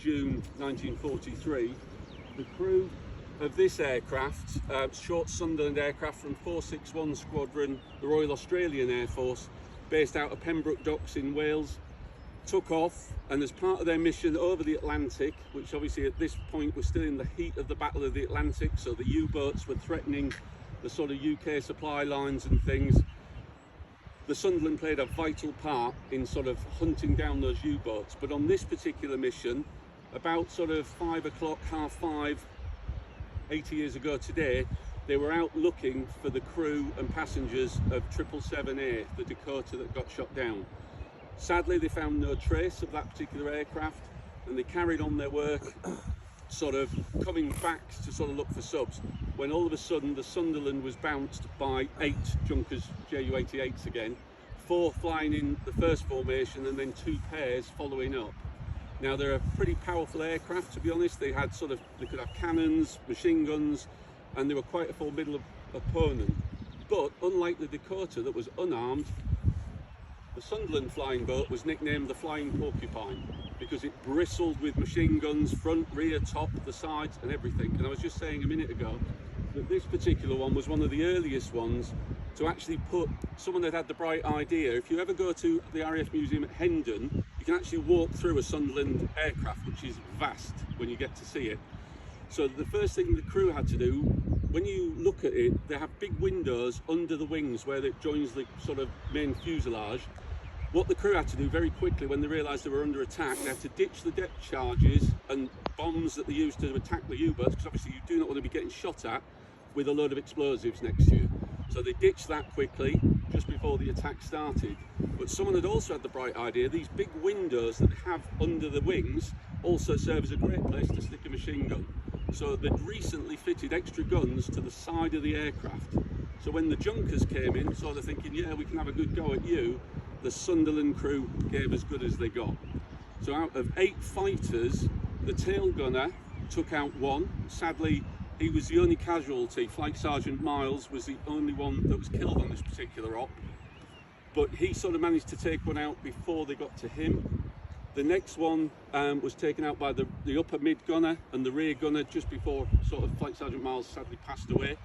June 1943, the crew of this aircraft, short Sunderland aircraft from 461 Squadron, the Royal Australian Air Force, based out of Pembroke Docks in Wales, took off, and as part of their mission over the Atlantic, which obviously at this point was still in the heat of the Battle of the Atlantic, so the U-boats were threatening the sort of UK supply lines and things, the Sunderland played a vital part in sort of hunting down those U-boats. But on this particular mission, about sort of 5 o'clock, half 5, 80 years ago today, they were out looking for the crew and passengers of 777A, the Dakota that got shot down. Sadly, they found no trace of that particular aircraft, and they carried on their work, sort of coming back to sort of look for subs, when all of a sudden the Sunderland was bounced by 8 Junkers Ju-88s again, 4 flying in the first formation and then 2 pairs following up. Now, they're a pretty powerful aircraft, to be honest. They could have cannons, machine guns, and they were quite a formidable opponent. But unlike the Dakota that was unarmed, the Sunderland flying boat was nicknamed the Flying Porcupine because it bristled with machine guns, front, rear, top, the sides and everything. And I was just saying a minute ago that this particular one was one of the earliest ones to actually put someone that had the bright idea. If you ever go to the RAF Museum at Hendon, you can actually walk through a Sunderland aircraft, which is vast when you get to see it. So the first thing the crew had to do, when you look at it, they have big windows under the wings where it joins the sort of main fuselage. What the crew had to do very quickly when they realised they were under attack, they had to ditch the depth charges and bombs that they used to attack the U-boats, because obviously you do not want to be getting shot at with a load of explosives next to you. So they ditched that quickly just before the attack started. But someone had also had the bright idea, these big windows that they have under the wings also serve as a great place to stick a machine gun. So they'd recently fitted extra guns to the side of the aircraft. So when the Junkers came in, sort of thinking, yeah, we can have a good go at you, the Sunderland crew gave as good as they got. So out of 8 fighters, the tail gunner took out 1. Sadly, he was the only casualty. Flight Sergeant Miles was the only one that was killed on this particular op. But he sort of managed to take one out before they got to him. The next one was taken out by the upper mid gunner and the rear gunner just before sort of Flight Sergeant Miles sadly passed away.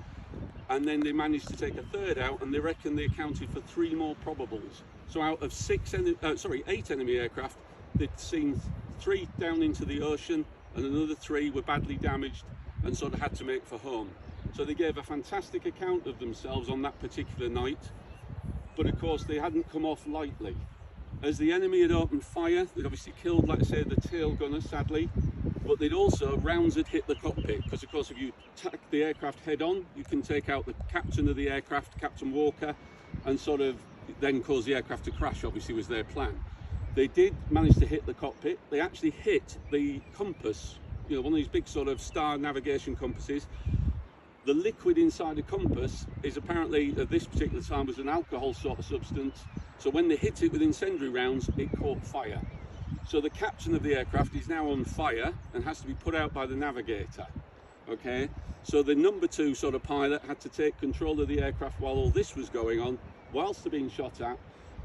And then they managed to take a third out, and they reckon they accounted for 3 more probables. So out of 8 enemy aircraft, they'd seen 3 down into the ocean, and another 3 were badly damaged and sort of had to make for home. So they gave a fantastic account of themselves on that particular night, but of course they hadn't come off lightly. As the enemy had opened fire, they'd obviously killed, like I say, the tail gunner, sadly, but they'd also, rounds had hit the cockpit, because of course if you attack the aircraft head on, you can take out the captain of the aircraft, Captain Walker, and sort of then cause the aircraft to crash, obviously was their plan. They did manage to hit the cockpit. They actually hit the compass, you know, one of these big sort of star navigation compasses. The liquid inside the compass is apparently, at this particular time, was an alcohol sort of substance. So when they hit it with incendiary rounds, it caught fire. So the captain of the aircraft is now on fire and has to be put out by the navigator. Okay, so the number 2 sort of pilot had to take control of the aircraft while all this was going on, whilst they're being shot at.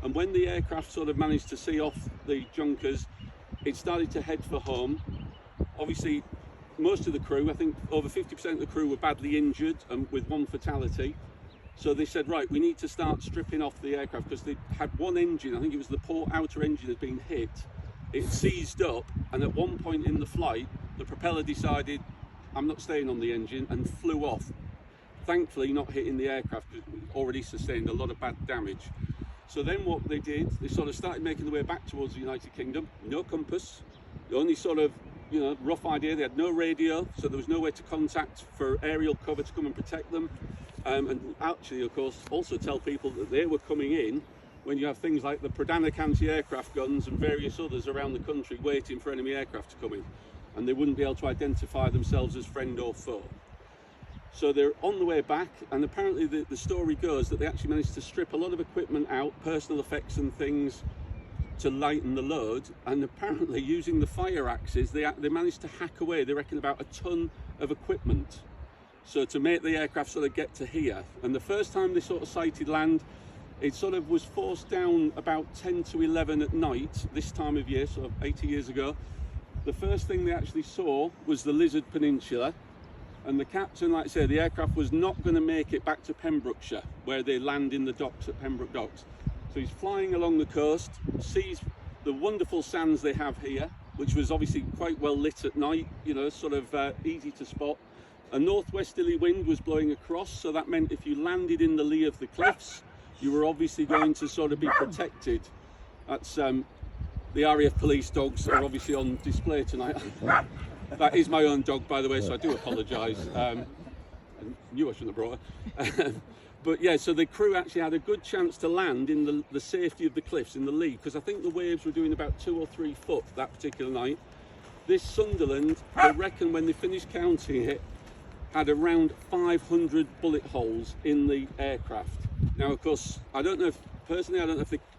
And when the aircraft sort of managed to see off the Junkers, it started to head for home. Obviously, most of the crew, I think over 50% of the crew, were badly injured and with 1 fatality. So they said, right, we need to start stripping off the aircraft, because they had 1 engine, I think it was the port outer engine, had been hit. It seized up, and at one point in the flight, the propeller decided, I'm not staying on the engine, and flew off. Thankfully not hitting the aircraft, because it already sustained a lot of bad damage. So then what they did, they sort of started making their way back towards the United Kingdom. No compass, the only sort of, you know, rough idea, they had no radio, so there was no way to contact for aerial cover to come and protect them. And actually, of course, also tell people that they were coming in when you have things like the Praa anti-aircraft guns and various others around the country waiting for enemy aircraft to come in, and they wouldn't be able to identify themselves as friend or foe. So they're on the way back, and apparently the story goes that they actually managed to strip a lot of equipment out, personal effects and things, to lighten the load, and apparently using the fire axes, they managed to hack away, they reckon, about 1 ton of equipment. So to make the aircraft sort of get to here. And the first time they sort of sighted land, it sort of was forced down about 10 to 11 at night, this time of year, sort of 80 years ago. the first thing they actually saw was the Lizard Peninsula, and the captain, like I say, the aircraft was not going to make it back to Pembrokeshire, where they land in the docks at Pembroke Docks. So he's flying along the coast, sees the wonderful sands they have here, which was obviously quite well lit at night, you know, sort of easy to spot. A northwesterly wind was blowing across, so that meant if you landed in the lee of the cliffs, you were obviously going to sort of be protected. That's the RAF police dogs are obviously on display tonight. That is my own dog, by the way, so I do apologise. I knew I shouldn't have brought her. But yeah, so the crew actually had a good chance to land in the safety of the cliffs in the lee, because I think the waves were doing about 2 or 3 foot that particular night. This Sunderland, they reckon when they finished counting it, had around 500 bullet holes in the aircraft. Now, of course, I don't know if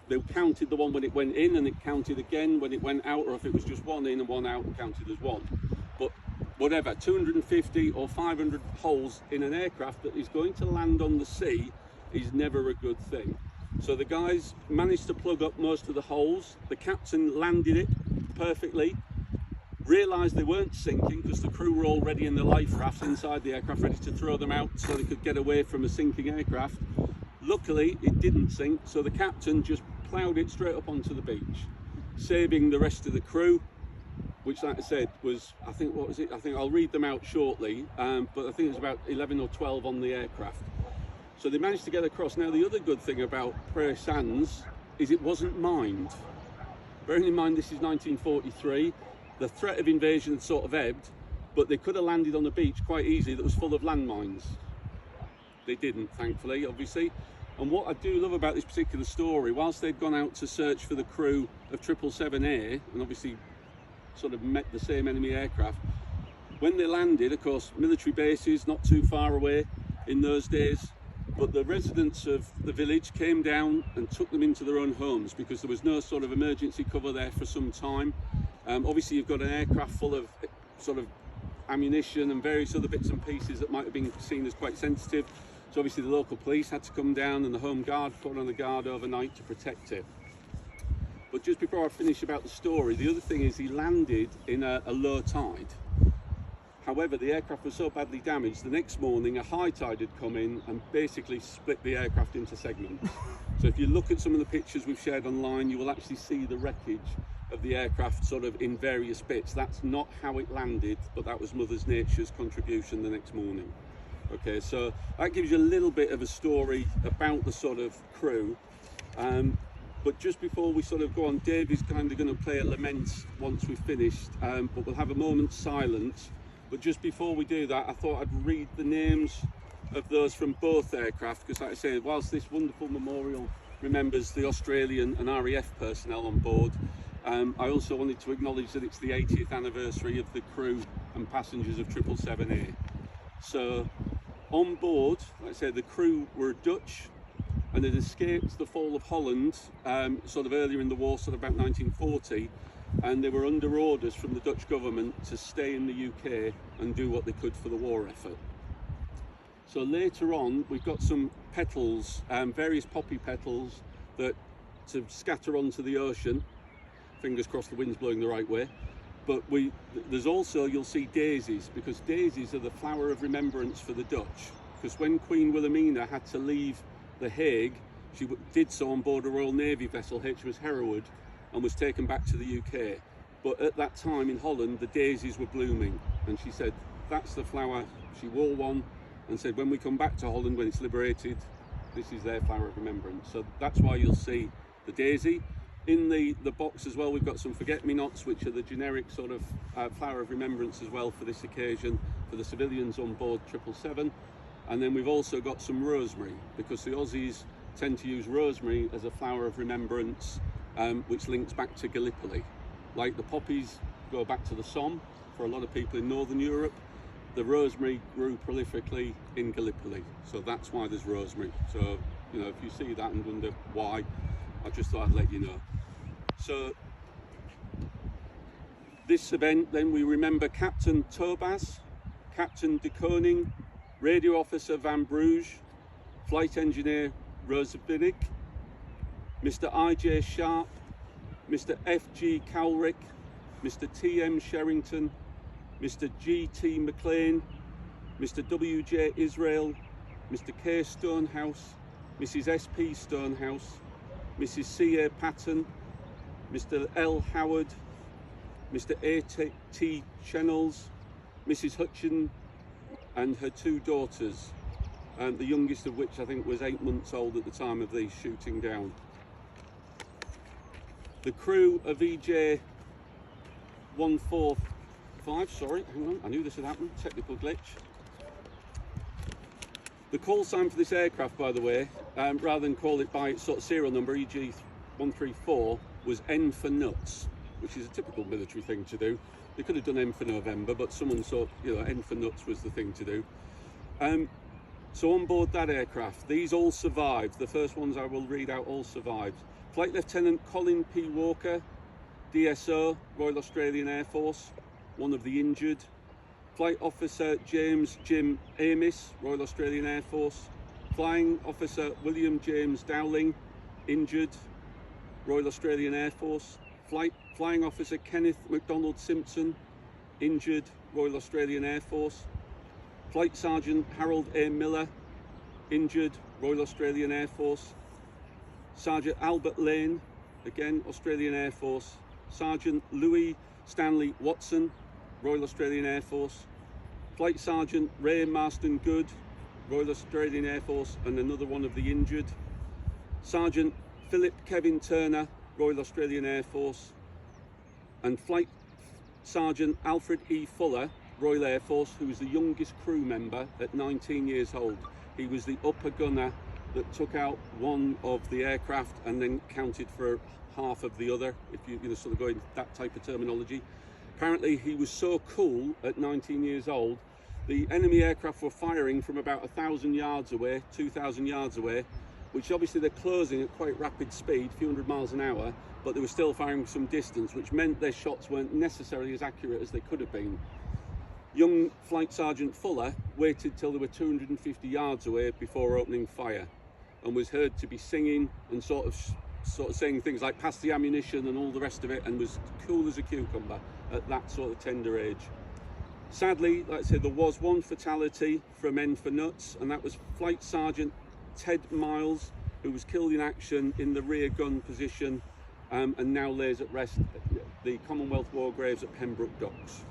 they counted the one when it went in and it counted again when it went out, or if it was just one in and one out and counted as one. But whatever, 250 or 500 holes in an aircraft that is going to land on the sea is never a good thing. So the guys managed to plug up most of the holes. The captain landed it perfectly, realised they weren't sinking because the crew were already in the life rafts inside the aircraft ready to throw them out so they could get away from a sinking aircraft. Luckily it didn't sink, so the captain just ploughed it straight up onto the beach, saving the rest of the crew, which, like I said, was, I think, what was it? I think I'll read them out shortly, but I think it was about 11 or 12 on the aircraft. So they managed to get across. Now, the other good thing about Praa Sands is it wasn't mined. Bearing in mind this is 1943, the threat of invasion had sort of ebbed, but they could have landed on a beach quite easily that was full of landmines. They didn't, thankfully, obviously. And what I do love about this particular story, whilst they'd gone out to search for the crew of 777A, and obviously sort of met the same enemy aircraft, when they landed, of course, military bases not too far away in those days, but the residents of the village came down and took them into their own homes because there was no sort of emergency cover there for some time. Obviously you've got an aircraft full of sort of ammunition and various other bits and pieces that might have been seen as quite sensitive. So obviously the local police had to come down and the Home Guard put on a guard overnight to protect it. But just before I finish about the story, the other thing is he landed in a low tide. However, the aircraft was so badly damaged, the next morning a high tide had come in and basically split the aircraft into segments. So if you look at some of the pictures we've shared online, you will actually see the wreckage of the aircraft sort of in various bits. That's not how it landed, but that was Mother Nature's contribution the next morning. Okay, so that gives you a little bit of a story about the sort of crew. But just before we sort of go on, Dave is kind of going to play a lament once we've finished, but we'll have a moment's silence. But just before we do that, I thought I'd read the names of those from both aircraft, because like I say, whilst this wonderful memorial remembers the Australian and RAF personnel on board, I also wanted to acknowledge that it's the 80th anniversary of the crew and passengers of 777A. So on board, like I said, the crew were Dutch and had escaped the fall of Holland sort of earlier in the war, sort of about 1940, and they were under orders from the Dutch government to stay in the UK and do what they could for the war effort. So later on we've got some petals, various poppy petals that to scatter onto the ocean. Fingers crossed the wind's blowing the right way. But there's also, you'll see daisies, because daisies are the flower of remembrance for the Dutch. Because when Queen Wilhelmina had to leave The Hague, she did so on board a Royal Navy vessel, HMS Hereward, and was taken back to the UK. But at that time in Holland, the daisies were blooming, and she said that's the flower. She wore one and said, when we come back to Holland, when it's liberated, this is their flower of remembrance. So that's why you'll see the daisy. In the box as well, we've got some forget-me-nots, which are the generic sort of flower of remembrance as well for this occasion, for the civilians on board 777. And then we've also got some rosemary, because the Aussies tend to use rosemary as a flower of remembrance, which links back to Gallipoli. Like the poppies go back to the Somme for a lot of people in Northern Europe, the rosemary grew prolifically in Gallipoli. So that's why there's rosemary. So, you know, if you see that and wonder why, I just thought I'd let you know. So this event, then we remember Captain Tobas, Captain de Koning, Radio Officer Van Bruges, Flight Engineer Rosevinnik, Mr. I.J. Sharp, Mr. F.G. Cowrick, Mr. T.M. Sherrington, Mr. G.T. McLean, Mr. W.J. Israel, Mr. K. Stonehouse, Mrs. S.P. Stonehouse, Mrs. C.A. Patton, Mr. L. Howard, Mr. A.T. Chennels, Mrs. Hutchin and her two daughters, the youngest of which I think was 8 months old at the time of the shooting down. The crew of EJ 145, sorry, hang on, I knew this had happened, technical glitch. The call sign for this aircraft, by the way, rather than call it by its sort of serial number, EG 134, was N for nuts, which is a typical military thing to do. They could have done M for November, but someone thought, you know, N for nuts was the thing to do. So on board that aircraft, these all survived. The first ones I will read out all survived. Flight Lieutenant Colin P. Walker, DSO, Royal Australian Air Force, one of the injured. Flight Officer James Jim Amis, Royal Australian Air Force. Flying Officer William James Dowling, injured, Royal Australian Air Force. Flying Officer Kenneth MacDonald Simpson, injured, Royal Australian Air Force. Flight Sergeant Harold A. Miller, injured, Royal Australian Air Force. Sergeant Albert Lane, again Australian Air Force. Sergeant Louis Stanley Watson, Royal Australian Air Force. Flight Sergeant Ray Marston Good, Royal Australian Air Force, and another one of the injured. Sergeant Philip Kevin Turner, Royal Australian Air Force. And Flight Sergeant Alfred E. Fuller, Royal Air Force, who was the youngest crew member at 19 years old. He was the upper gunner that took out one of the aircraft and then counted for half of the other, if you know, sort of going that type of terminology. Apparently he was so cool at 19 years old, the enemy aircraft were firing from about 1,000 yards away, 2,000 yards away, which obviously they're closing at quite rapid speed, a few hundred miles an hour, but they were still firing some distance, which meant their shots weren't necessarily as accurate as they could have been. Young Flight Sergeant Fuller waited till they were 250 yards away before opening fire, and was heard to be singing and sort of saying things like "pass the ammunition" and all the rest of it, and was cool as a cucumber at that sort of tender age. Sadly, like I said, there was one fatality from N for nuts, and that was Flight Sergeant Ted Miles, who was killed in action in the rear gun position, and now lays at rest at the Commonwealth War Graves at Pembroke Docks.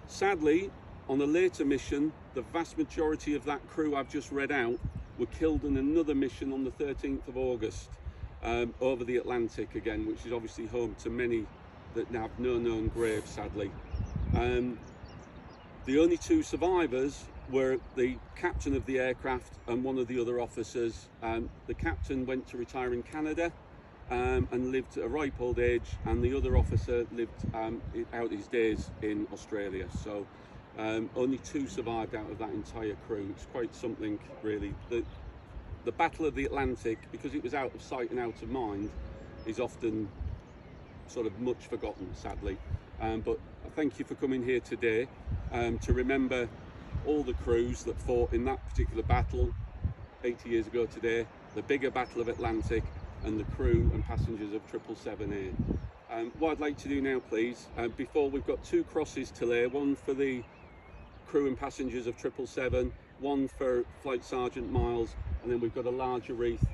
Sadly, on a later mission, the vast majority of that crew I've just read out were killed in another mission on the 13th of August over the Atlantic again, which is obviously home to many that have no known graves, sadly. The only two survivors were the captain of the aircraft and one of the other officers. The captain went to retire in Canada and lived at a ripe old age, and the other officer lived out his days in Australia. So only two survived out of that entire crew. It's quite something, really. The Battle of the Atlantic, because it was out of sight and out of mind, is often sort of much forgotten, sadly. But thank you for coming here today to remember all the crews that fought in that particular battle 80 years ago today, the bigger Battle of Atlantic, and the crew and passengers of 777A. What I'd like to do now, please, before we've got two crosses to lay, one for the crew and passengers of 777, one for Flight Sergeant Miles, and then we've got a larger wreath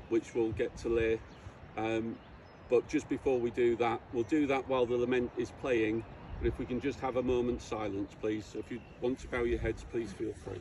which we'll get to lay. But just before we do that, we'll do that while the lament is playing, but if we can just have a moment's silence, please. So if you want to bow your heads, please feel free.